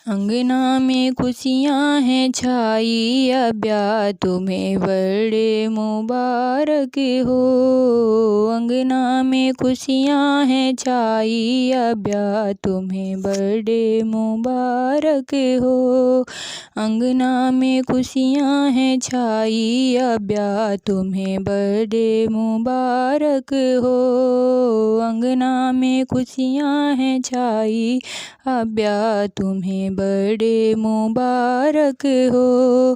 अंगना में खुशियाँ हैं छाई, अब्या तुम्हें बर्थडे मुबारक हो। अंगना में खुशियाँ हैं छाई, अब्या तुम्हें बर्थडे मुबारक हो। अंगना में खुशियाँ हैं छाई, अब्या तुम्हें बर्थडे मुबारक हो। अंगना में खुशियाँ हैं छाई, अब्या तुम्हें बर्थडे मुबारक हो।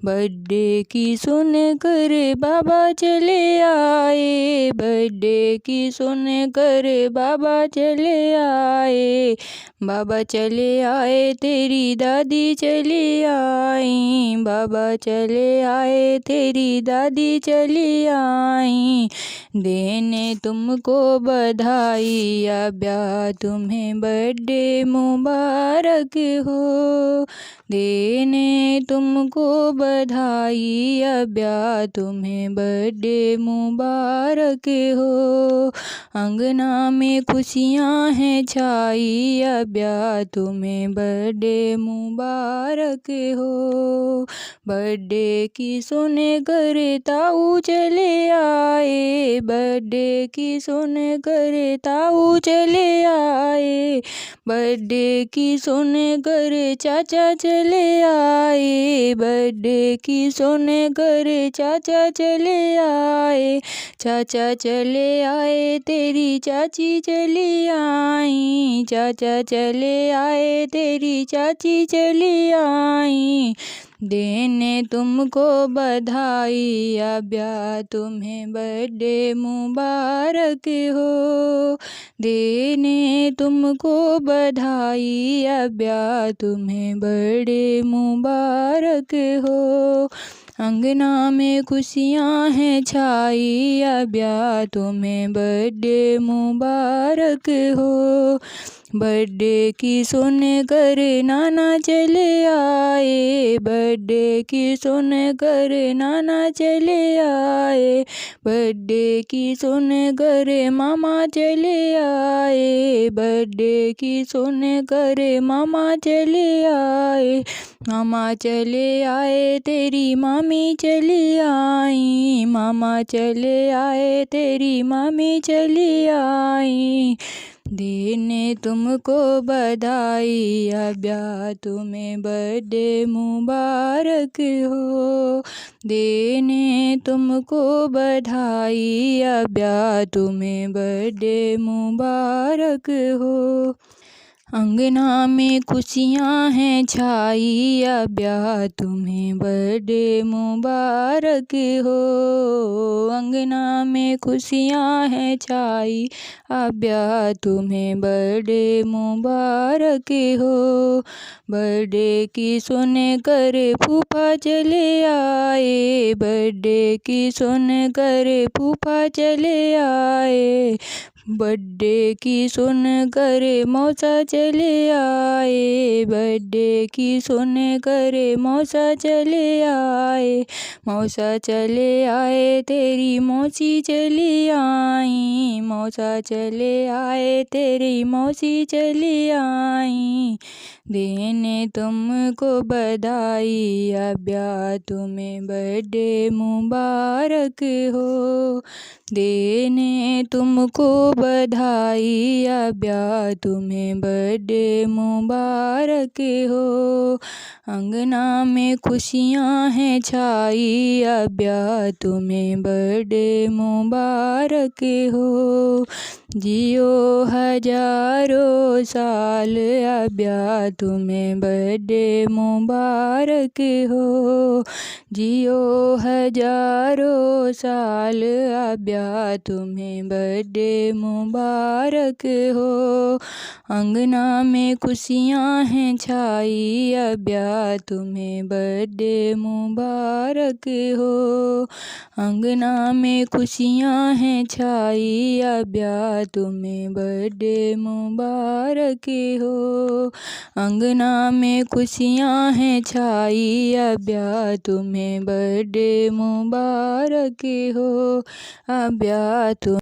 बर्थडे की सुन कर बाबा चले आए, बर्थडे की सुन कर बाबा चले आए। बाबा चले आए तेरी दादी चली आई, बाबा चले आए तेरी दादी चली आई। देने तुमको बधाई, अब्या तुम्हें बर्थडे मुबारक हो। देने तुमको बधाई, अब्या तुम्हें बर्थडे मुबारक हो। अंगना में खुशियाँ हैं छाई, अब्या तुम्हें बर्थडे मुबारक हो। बर्थडे की सुन कर ताऊ चले आए, बर्थडे की सुन कर ताऊ चले आए। बर्थडे की सुन कर चाचा चले आए, बर्थडे की सुन कर चाचा चले आए। चाचा चले आए तेरी चाची चली आई, चाचा चले आए तेरी चाची चली आई। देने तुमको बधाई, अब्या तुम्हें बर्थडे मुबारक हो। देने तुमको बधाई, अब्या तुम्हें बर्थडे मुबारक हो। अंगना में खुशियाँ हैं छाई, अब्या तुम्हें बर्थडे मुबारक हो। बर्थडे की सुन कर नाना चले आए, बर्थडे की सुन कर नाना चले आए। बर्थडे की सुन कर मामा चले आए, बर्थडे की सुन कर मामा चले आए। मामा चले आए तेरी मामी चली आई, मामा चले आए तेरी मामी चली आई। देने तुमको बधाई, अब्या तुम्हें बर्थडे मुबारक हो। देने तुमको बधाई, अब्या तुम्हें बर्थडे मुबारक हो। अंगना में खुशियाँ हैं छाई, अब्या तुम्हें बर्थडे मुबारक हो। अंगना में खुशियाँ हैं छाई, अब्या तुम्हें बर्थडे मुबारक हो। बर्थडे की सुन कर फूफा चले आए, बर्थडे की सुन कर फूफा चले आए। बर्थडे की सुन कर मौसा चले आए, बर्थडे की सुन कर मौसा चले आए। मौसा चले आए तेरी मौसी चली आई, मौसा चले आए तेरी मौसी चली आई। देने तुमको बधाई, अब्या तुम्हें बर्थडे मुबारक हो। देने तुमको बधाई, अब्या तुम्हें बर्थडे मुबारक हो। अंगना में खुशियाँ हैं छाई, अब्या तुम्हें बर्थडे मुबारक हो। जियो हजारों साल, अब्या तुम्हें बर्थडे मुबारक हो। जियो हजारों साल, अब्या तुम्हें बर्थडे मुबारक हो। अंगना में खुशियाँ हैं छाई, अब्या तुम्हें बर्थडे मुबारक हो। अंगना में खुशियाँ हैं छाई, अब्या तुम्हें बर्थडे मुबारक हो। अंगना में खुशियाँ हैं छाई, अब्या तुम्हें बर्थडे मुबारक हो। अब्या तुम